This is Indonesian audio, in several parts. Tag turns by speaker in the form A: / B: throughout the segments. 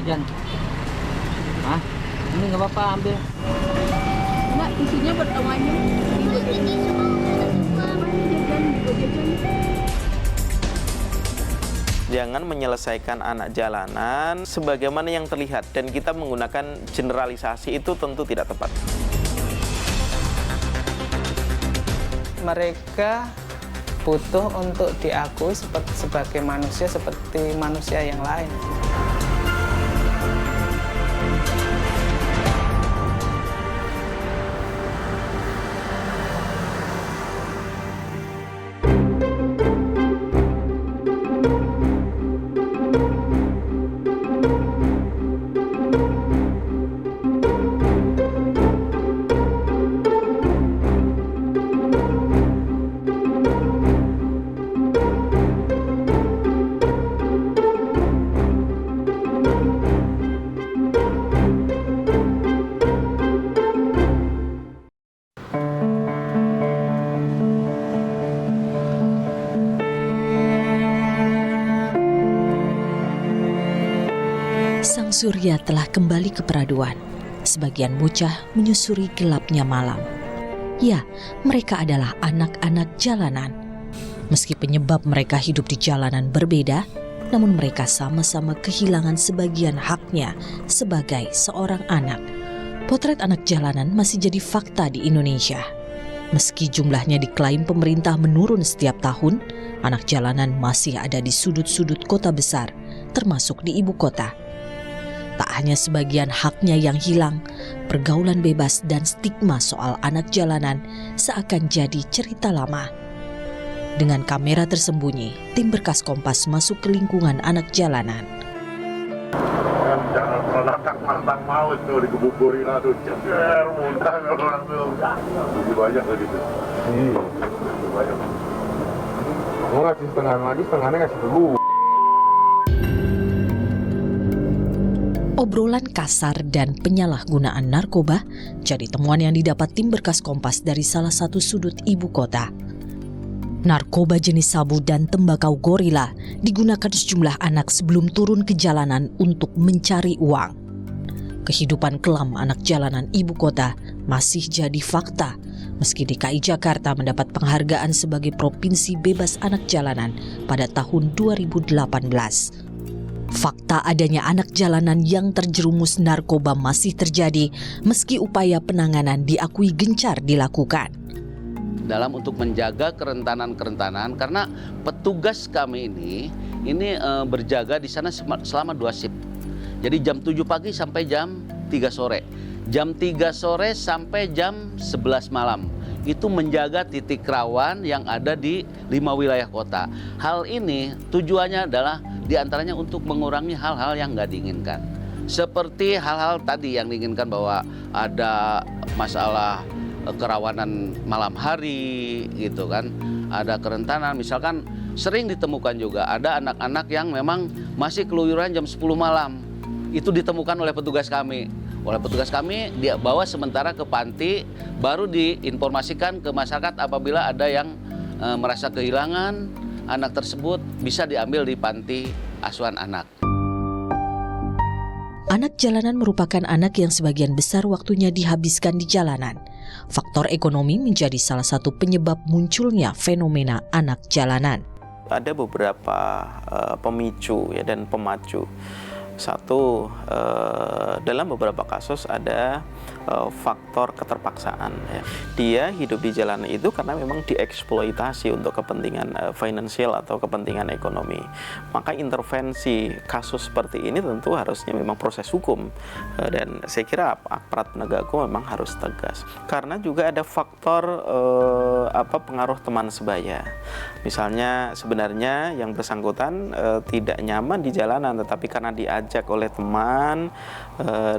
A: jajan. Hah? Ini nggak apa-apa, ambil.
B: Enggak, isinya buat kamu aja.
C: Ini semua ada semua.
B: Jajan, juga jajan.
D: Jangan menyelesaikan anak jalanan sebagaimana yang terlihat, dan kita menggunakan generalisasi itu tentu tidak tepat.
E: Mereka butuh untuk diakui sebagai manusia seperti manusia yang lain.
F: Sang surya telah kembali ke peraduan. Sebagian bocah menyusuri gelapnya malam. Ya, mereka adalah anak-anak jalanan. Meski penyebab mereka hidup di jalanan berbeda, namun mereka sama-sama kehilangan sebagian haknya sebagai seorang anak. Potret anak jalanan masih jadi fakta di Indonesia. Meski jumlahnya diklaim pemerintah menurun setiap tahun, anak jalanan masih ada di sudut-sudut kota besar, termasuk di ibu kota. Tak hanya sebagian haknya yang hilang, pergaulan bebas dan stigma soal anak jalanan seakan jadi cerita lama. Dengan kamera tersembunyi, tim berkas Kompas masuk ke lingkungan anak jalanan.
G: Jangan meledak pantang maut tuh di gebuk gorila tuh, ceker muntah orang tuh. Lebih banyak begitu. Lebih banyak. Mau ngasih setengah lagi, setengahnya ngasih ke gua.
F: Obrolan kasar dan penyalahgunaan narkoba jadi temuan yang didapat tim berkas Kompas dari salah satu sudut ibu kota. Narkoba jenis sabu dan tembakau gorila digunakan sejumlah anak sebelum turun ke jalanan untuk mencari uang. Kehidupan kelam anak jalanan ibu kota masih jadi fakta, meski DKI Jakarta mendapat penghargaan sebagai provinsi bebas anak jalanan pada tahun 2018. Fakta adanya anak jalanan yang terjerumus narkoba masih terjadi meski upaya penanganan diakui gencar dilakukan.
H: Dalam untuk menjaga kerentanan-kerentanan, karena petugas kami ini berjaga di sana selama 2 shift. Jadi jam 7 pagi sampai jam 3 sore. Jam 3 sore sampai jam 11 malam. Itu menjaga titik rawan yang ada di 5 wilayah kota. Hal ini tujuannya adalah diantaranya untuk mengurangi hal-hal yang nggak diinginkan. Seperti hal-hal tadi yang diinginkan bahwa ada masalah kerawanan malam hari gitu kan. Ada kerentanan, misalkan sering ditemukan juga ada anak-anak yang memang masih keluyuran jam 10 malam. Itu ditemukan oleh petugas kami. Dia bawa sementara ke panti, baru diinformasikan ke masyarakat apabila ada yang merasa kehilangan anak tersebut bisa diambil di panti asuhan anak.
F: Anak jalanan merupakan anak yang sebagian besar waktunya dihabiskan di jalanan. Faktor ekonomi menjadi salah satu penyebab munculnya fenomena anak jalanan.
D: Ada beberapa pemicu ya dan pemacu. Satu, dalam beberapa kasus ada faktor keterpaksaan. Ya. Dia hidup di jalanan itu karena memang dieksploitasi untuk kepentingan finansial atau kepentingan ekonomi. Maka intervensi kasus seperti ini tentu harusnya memang proses hukum. Dan saya kira aparat penegak hukum memang harus tegas. Karena juga ada faktor pengaruh teman sebaya. Misalnya sebenarnya yang bersangkutan tidak nyaman di jalanan, tetapi karena diajak oleh teman,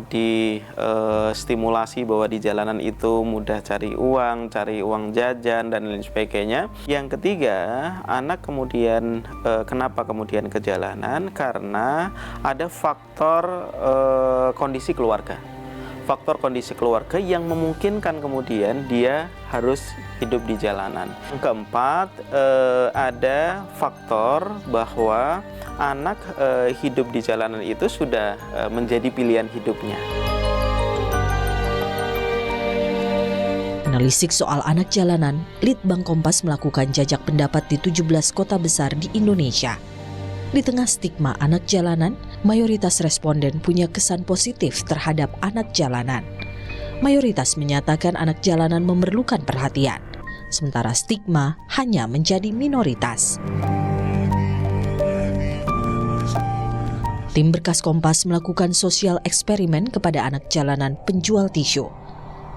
D: distimulasi bahwa di jalanan itu mudah cari uang jajan dan lain sebagainya. Yang ketiga, anak kemudian kenapa kemudian ke jalanan? Karena ada faktor kondisi keluarga. faktor kondisi keluarga yang memungkinkan kemudian dia harus hidup di jalanan. Yang keempat, ada faktor bahwa anak hidup di jalanan itu sudah menjadi pilihan hidupnya.
F: Menelisik soal anak jalanan, Litbang Kompas melakukan jajak pendapat di 17 kota besar di Indonesia. Di tengah stigma anak jalanan, mayoritas responden punya kesan positif terhadap anak jalanan. Mayoritas menyatakan anak jalanan memerlukan perhatian, sementara stigma hanya menjadi minoritas. Tim Berkas Kompas melakukan sosial eksperimen kepada anak jalanan penjual tisu.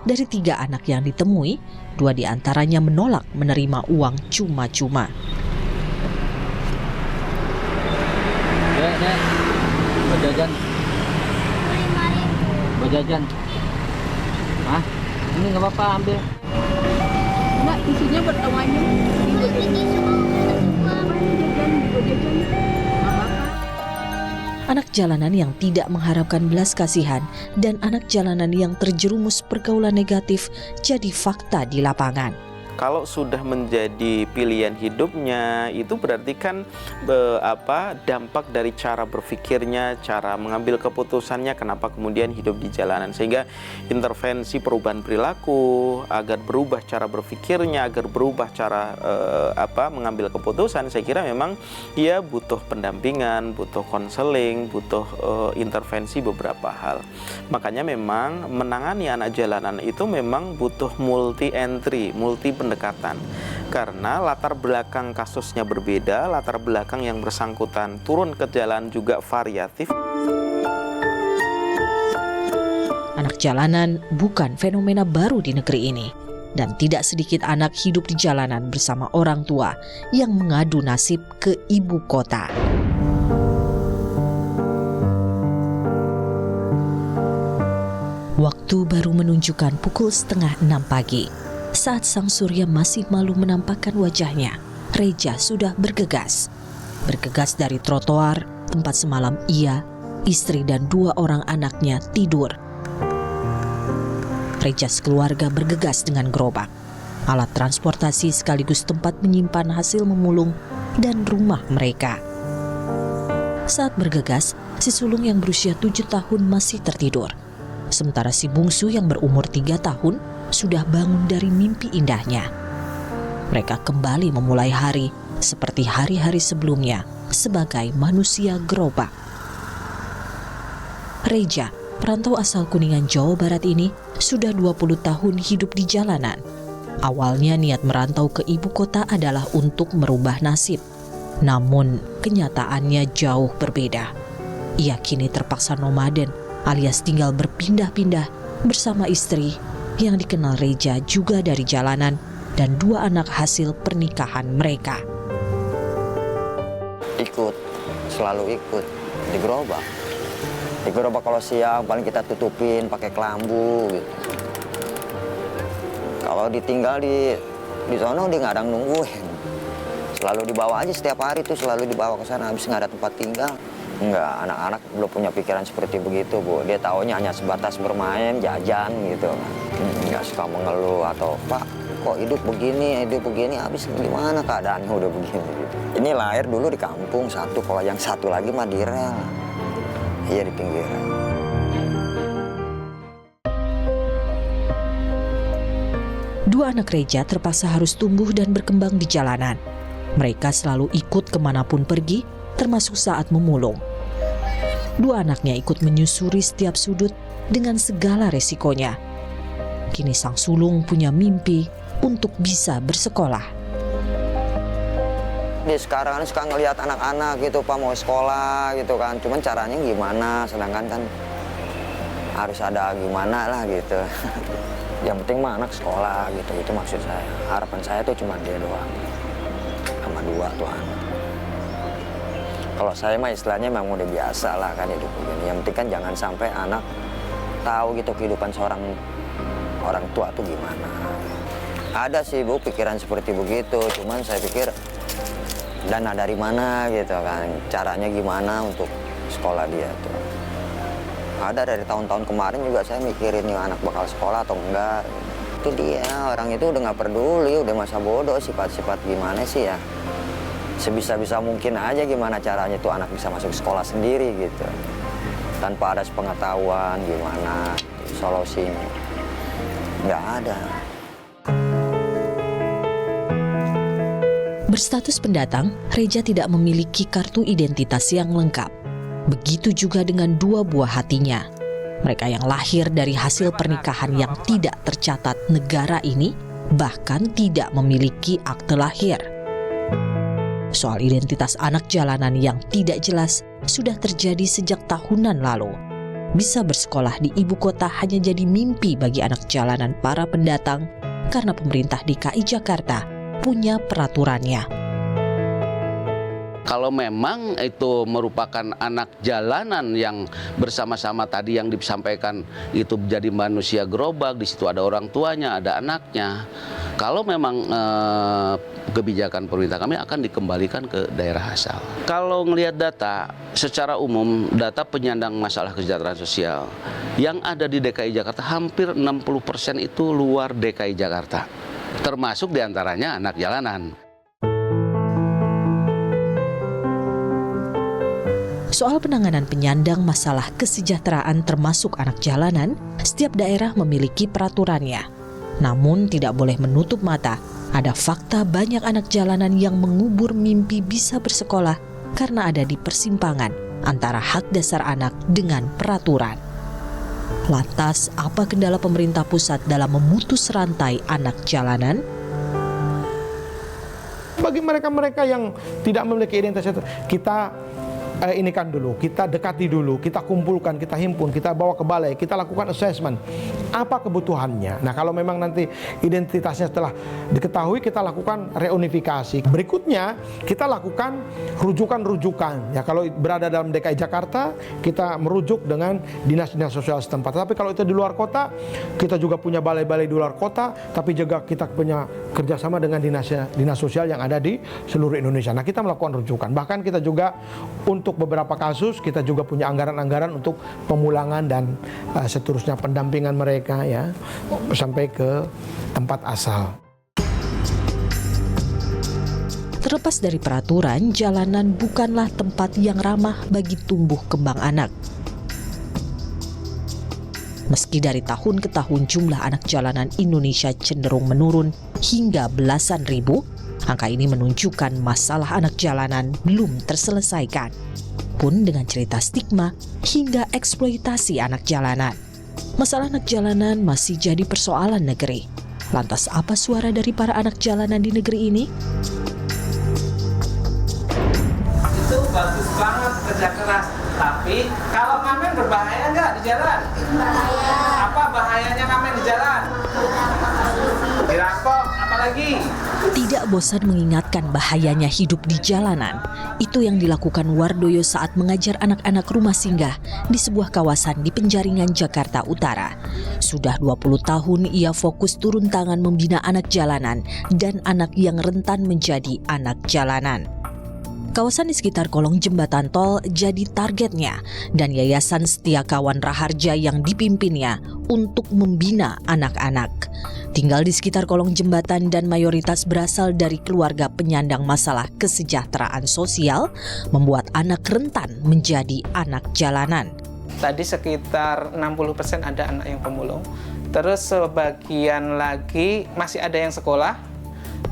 F: Dari 3 anak yang ditemui, 2 diantaranya menolak menerima uang cuma-cuma.
A: Dek, berjajan.
C: 5.000.
A: Berjajan. Hah? Ini nggak apa-apa, ambil.
B: Enggak, tisunya buat awalnya.
C: Beli tisu mau ada uang.
B: Jajan. Apa-apa.
F: Anak jalanan yang tidak mengharapkan belas kasihan dan anak jalanan yang terjerumus pergaulan negatif jadi fakta di lapangan.
D: Kalau sudah menjadi pilihan hidupnya, itu berarti kan dampak dari cara berpikirnya, cara mengambil keputusannya, kenapa kemudian hidup di jalanan. Sehingga intervensi perubahan perilaku agar berubah cara berpikirnya, agar berubah cara mengambil keputusan, saya kira memang dia butuh pendampingan, butuh konseling, butuh intervensi beberapa hal. Makanya memang menangani anak jalanan itu memang butuh multi entry, multi pendekatan, karena latar belakang kasusnya berbeda, latar belakang yang bersangkutan turun ke jalan juga variatif.
F: Anak jalanan bukan fenomena baru di negeri ini, dan tidak sedikit anak hidup di jalanan bersama orang tua yang mengadu nasib ke ibu kota. Waktu baru menunjukkan pukul 5:30 pagi. Saat sang surya masih malu menampakkan wajahnya, Reja sudah bergegas. Bergegas dari trotoar tempat semalam ia, istri dan 2 orang anaknya tidur. Reja sekeluarga bergegas dengan gerobak, alat transportasi sekaligus tempat menyimpan hasil memulung dan rumah mereka. Saat bergegas, si sulung yang berusia 7 tahun masih tertidur. Sementara si bungsu yang berumur 3 tahun sudah bangun dari mimpi indahnya. Mereka kembali memulai hari seperti hari-hari sebelumnya sebagai manusia gerobak. Reja, perantau asal Kuningan, Jawa Barat ini sudah 20 tahun hidup di jalanan. Awalnya niat merantau ke ibu kota adalah untuk merubah nasib. Namun kenyataannya jauh berbeda. Ia kini terpaksa nomaden alias tinggal berpindah-pindah bersama istri yang dikenal Reja juga dari jalanan dan 2 anak hasil pernikahan mereka.
I: Selalu ikut di gerobak. Di gerobak kalau siang paling kita tutupin pakai kelambu gitu. Kalau ditinggal di sono dia nggak ada nungguin. Selalu dibawa aja setiap hari tuh, selalu dibawa ke sana habis nggak ada tempat tinggal. Enggak, anak-anak belum punya pikiran seperti begitu, Bu. Dia taunya hanya sebatas bermain, jajan gitu. Nggak suka mengeluh atau, Pak, kok hidup begini, habis gimana keadaannya udah begini gitu. Ini lahir dulu di kampung satu, kalau yang satu lagi mah di rel. Iya, di pinggiran.
F: Dua anak Reja terpaksa harus tumbuh dan berkembang di jalanan. Mereka selalu ikut kemanapun pergi, termasuk saat memulung. 2 anaknya ikut menyusuri setiap sudut dengan segala resikonya. Kini sang sulung punya mimpi untuk bisa bersekolah.
I: Dia sekarang suka ngelihat anak-anak gitu, Pak, mau sekolah gitu kan. Cuman caranya gimana, sedangkan kan harus ada gimana lah gitu. Yang penting mah anak sekolah gitu, itu maksud saya. Harapan saya tuh cuma dia doang, sama 2 tuh anak. Kalau saya mah istilahnya memang udah biasa lah kan hidup begini. Yang penting kan jangan sampai anak tahu gitu kehidupan seorang orang tua tuh gimana. Ada sih, Bu, pikiran seperti begitu. Cuman saya pikir dana dari mana gitu kan. Caranya gimana untuk sekolah dia tuh. Ada dari tahun-tahun kemarin juga saya mikirin nih anak bakal sekolah atau enggak. Itu dia, orang itu udah nggak peduli, udah masa bodoh, sifat-sifat gimana sih ya. Sebisa-bisa mungkin aja gimana caranya tuh anak bisa masuk sekolah sendiri gitu. Tanpa ada sepengetahuan gimana solusinya. Nggak ada.
F: Berstatus pendatang, Reja tidak memiliki kartu identitas yang lengkap. Begitu juga dengan dua buah hatinya. Mereka yang lahir dari hasil pernikahan yang tidak tercatat negara ini bahkan tidak memiliki akte lahir. Soal identitas anak jalanan yang tidak jelas sudah terjadi sejak tahunan lalu. Bisa bersekolah di ibu kota hanya jadi mimpi bagi anak jalanan para pendatang karena pemerintah DKI Jakarta punya peraturannya.
H: Kalau memang itu merupakan anak jalanan yang bersama-sama tadi yang disampaikan itu menjadi manusia gerobak, di situ ada orang tuanya, ada anaknya. Kalau memang kebijakan pemerintah kami akan dikembalikan ke daerah asal. Kalau ngelihat data, secara umum data penyandang masalah kesejahteraan sosial yang ada di DKI Jakarta hampir 60% itu luar DKI Jakarta. Termasuk diantaranya anak jalanan.
F: Soal penanganan penyandang masalah kesejahteraan termasuk anak jalanan, setiap daerah memiliki peraturannya. Namun tidak boleh menutup mata, ada fakta banyak anak jalanan yang mengubur mimpi bisa bersekolah karena ada di persimpangan antara hak dasar anak dengan peraturan. Lantas, apa kendala pemerintah pusat dalam memutus rantai anak jalanan?
J: Bagi mereka-mereka yang tidak memiliki identitas, kita inikan dulu, kita dekati dulu, kita kumpulkan, kita himpun, kita bawa ke balai, kita lakukan assessment. Apa kebutuhannya? Nah, kalau memang nanti identitasnya setelah diketahui, kita lakukan reunifikasi. Berikutnya, kita lakukan rujukan-rujukan. Ya, kalau berada dalam DKI Jakarta, kita merujuk dengan dinas-dinas sosial setempat. Tapi kalau itu di luar kota, kita juga punya balai-balai di luar kota, tapi juga kita punya kerjasama dengan dinas sosial yang ada di seluruh Indonesia. Nah, kita melakukan rujukan. Bahkan kita juga untuk beberapa kasus kita juga punya anggaran-anggaran untuk pemulangan dan seterusnya pendampingan mereka ya sampai ke tempat asal.
F: Terlepas dari peraturan, jalanan bukanlah tempat yang ramah bagi tumbuh kembang anak. Meski dari tahun ke tahun jumlah anak jalanan Indonesia cenderung menurun hingga belasan ribu, angka ini menunjukkan masalah anak jalanan belum terselesaikan. Pun dengan cerita stigma hingga eksploitasi anak jalanan. Masalah anak jalanan masih jadi persoalan negeri. Lantas apa suara dari para anak jalanan di negeri ini?
E: Itu bagus banget kerja keras. Tapi kalau ngamen berbahaya nggak di jalan? Bahaya. Apa bahayanya ngamen di jalan? Dirampok, apalagi?
F: Tidak bosan mengingatkan bahayanya hidup di jalanan. Itu yang dilakukan Wardoyo saat mengajar anak-anak rumah singgah di sebuah kawasan di Penjaringan, Jakarta Utara. Sudah 20 tahun ia fokus turun tangan membina anak jalanan dan anak yang rentan menjadi anak jalanan. Kawasan di sekitar kolong jembatan tol jadi targetnya dan Yayasan Setia Kawan Raharja yang dipimpinnya untuk membina anak-anak. Tinggal di sekitar kolong jembatan dan mayoritas berasal dari keluarga penyandang masalah kesejahteraan sosial, membuat anak rentan menjadi anak jalanan.
E: Tadi sekitar 60% ada anak yang pemulung. Terus sebagian lagi masih ada yang sekolah.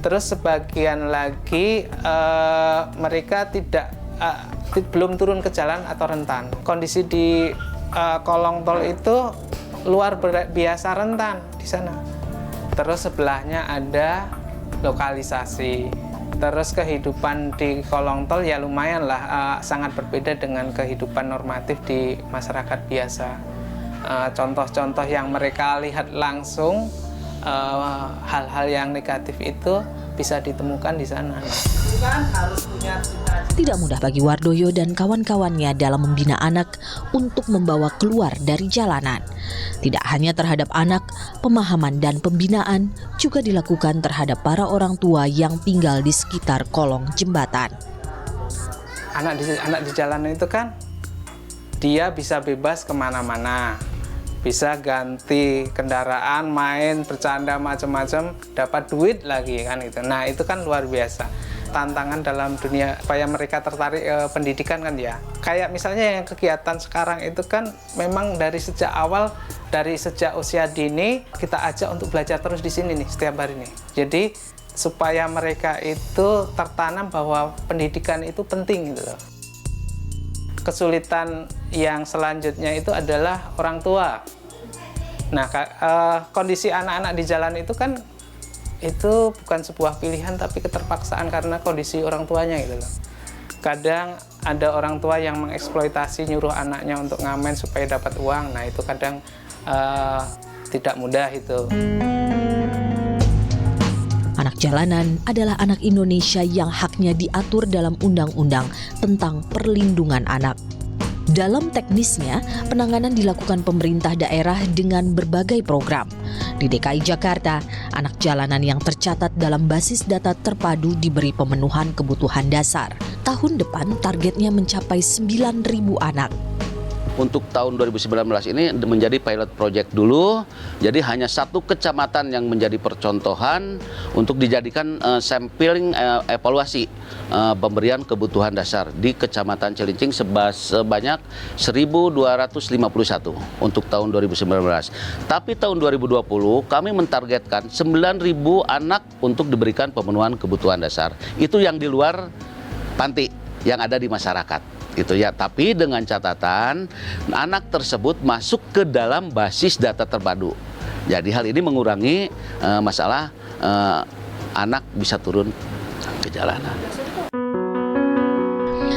E: Terus sebagian lagi mereka belum turun ke jalan atau rentan. Kondisi di kolong tol itu luar biasa rentan di sana. Terus sebelahnya ada lokalisasi. Terus kehidupan di kolong tol ya lumayan lah, sangat berbeda dengan kehidupan normatif di masyarakat biasa. Contoh-contoh yang mereka lihat langsung, hal-hal yang negatif itu bisa ditemukan di sana. Bukan harus punya
F: Tidak mudah bagi Wardoyo dan kawan-kawannya dalam membina anak untuk membawa keluar dari jalanan. Tidak hanya terhadap anak, pemahaman dan pembinaan juga dilakukan terhadap para orang tua yang tinggal di sekitar kolong jembatan.
E: Anak di jalanan itu kan dia bisa bebas kemana-mana, bisa ganti kendaraan, main, bercanda macam-macam, dapat duit lagi kan itu. Nah itu kan luar biasa tantangan dalam dunia supaya mereka tertarik pendidikan kan ya. Kayak misalnya yang kegiatan sekarang itu kan memang dari sejak awal, dari sejak usia dini kita ajak untuk belajar terus di sini nih setiap hari nih. Jadi supaya mereka itu tertanam bahwa pendidikan itu penting gitu loh. Kesulitan yang selanjutnya itu adalah orang tua. Nah, kondisi anak-anak di jalan itu kan itu bukan sebuah pilihan tapi keterpaksaan karena kondisi orang tuanya gitu loh. Kadang ada orang tua yang mengeksploitasi nyuruh anaknya untuk ngamen supaya dapat uang. Nah, itu kadang tidak mudah itu.
F: Anak jalanan adalah anak Indonesia yang haknya diatur dalam undang-undang tentang perlindungan anak. Dalam teknisnya, penanganan dilakukan pemerintah daerah dengan berbagai program. Di DKI Jakarta, anak jalanan yang tercatat dalam basis data terpadu diberi pemenuhan kebutuhan dasar. Tahun depan targetnya mencapai 9.000 anak.
H: Untuk tahun 2019 ini menjadi pilot project dulu, jadi hanya satu kecamatan yang menjadi percontohan untuk dijadikan sampling evaluasi pemberian kebutuhan dasar di Kecamatan Cilincing sebanyak 1.251 untuk tahun 2019. Tapi tahun 2020 kami mentargetkan 9.000 anak untuk diberikan pemenuhan kebutuhan dasar. Itu yang di luar panti yang ada di masyarakat. Gitu ya, tapi dengan catatan anak tersebut masuk ke dalam basis data terpadu. Jadi hal ini mengurangi masalah anak bisa turun ke jalanan.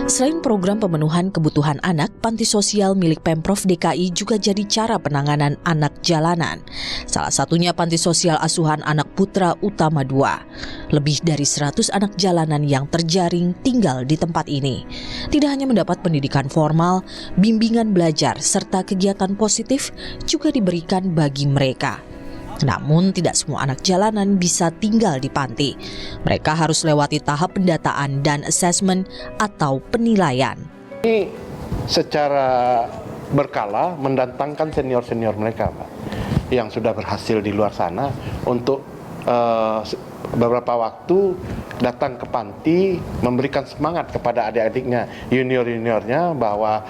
F: Selain program pemenuhan kebutuhan anak, panti sosial milik Pemprov DKI juga jadi cara penanganan anak jalanan. Salah satunya panti sosial asuhan anak Putra Utama II. Lebih dari 100 anak jalanan yang terjaring tinggal di tempat ini. Tidak hanya mendapat pendidikan formal, bimbingan belajar, serta kegiatan positif juga diberikan bagi mereka. Namun tidak semua anak jalanan bisa tinggal di panti. Mereka harus lewati tahap pendataan dan asesmen atau penilaian.
J: Ini secara berkala mendatangkan senior-senior mereka, Pak, yang sudah berhasil di luar sana untuk beberapa waktu datang ke panti, memberikan semangat kepada adik-adiknya, junior-juniornya bahwa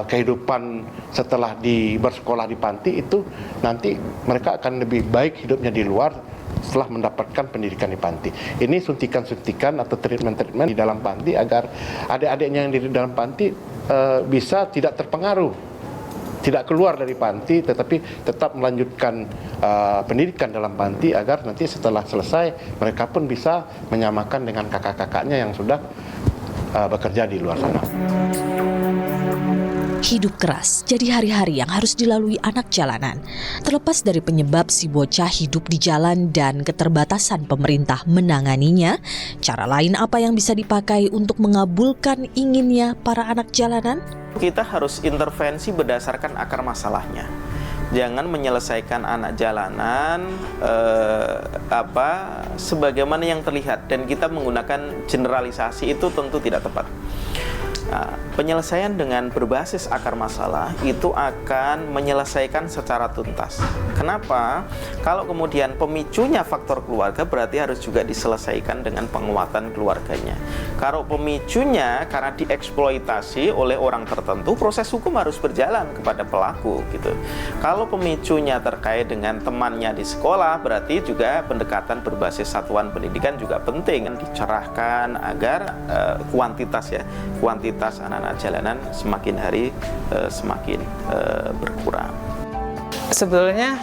J: kehidupan setelah bersekolah di panti itu nanti mereka akan lebih baik hidupnya di luar setelah mendapatkan pendidikan di panti. Ini suntikan-suntikan atau treatment-treatment di dalam panti agar adik-adiknya yang di dalam panti bisa tidak terpengaruh, tidak keluar dari panti, tetapi tetap melanjutkan pendidikan dalam panti agar nanti setelah selesai mereka pun bisa menyamakan dengan kakak-kakaknya yang sudah bekerja di luar sana.
F: Hidup keras jadi hari-hari yang harus dilalui anak jalanan. Terlepas dari penyebab si bocah hidup di jalan dan keterbatasan pemerintah menanganinya, cara lain apa yang bisa dipakai untuk mengabulkan inginnya para anak jalanan?
D: Kita harus intervensi berdasarkan akar masalahnya. Jangan menyelesaikan anak jalanan sebagaimana yang terlihat, dan kita menggunakan generalisasi itu tentu tidak tepat. Nah, penyelesaian dengan berbasis akar masalah itu akan menyelesaikan secara tuntas. Kenapa? Kalau kemudian pemicunya faktor keluarga, berarti harus juga diselesaikan dengan penguatan keluarganya. Kalau pemicunya karena dieksploitasi oleh orang tertentu, proses hukum harus berjalan kepada pelaku gitu. Kalau pemicunya terkait dengan temannya di sekolah, berarti juga pendekatan berbasis satuan pendidikan juga penting, dicerahkan agar kuantitas anak-anak jalanan semakin hari semakin berkurang.
E: Sebetulnya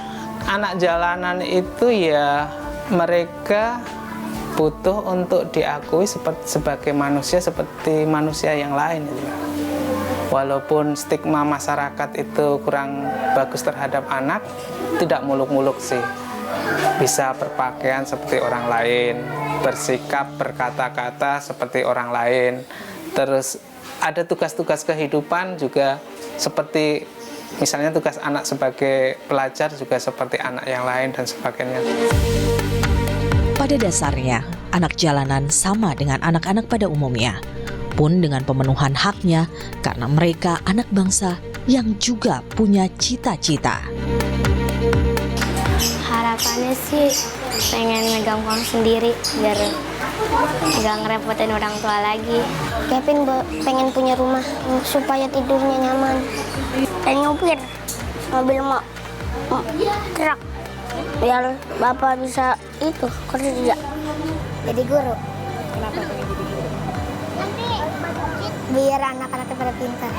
E: anak jalanan itu ya mereka butuh untuk diakui sebagai manusia seperti manusia yang lain. Walaupun stigma masyarakat itu kurang bagus terhadap anak, tidak muluk-muluk sih. Bisa berpakaian seperti orang lain, bersikap, berkata-kata seperti orang lain. Terus ada tugas-tugas kehidupan juga seperti misalnya tugas anak sebagai pelajar juga seperti anak yang lain dan sebagainya.
F: Pada dasarnya, anak jalanan sama dengan anak-anak pada umumnya. pun dengan pemenuhan haknya karena mereka anak bangsa yang juga punya cita-cita.
C: Harapannya sih pengen megang uang sendiri biar nggak ngerepotin orang tua lagi. Kevin pengen punya rumah supaya tidurnya nyaman. Dan nyupir mobil truk biar bapak bisa itu kerja. Jadi guru. Kenapa pengen jadi guru? Biar anak-anaknya pada pintar.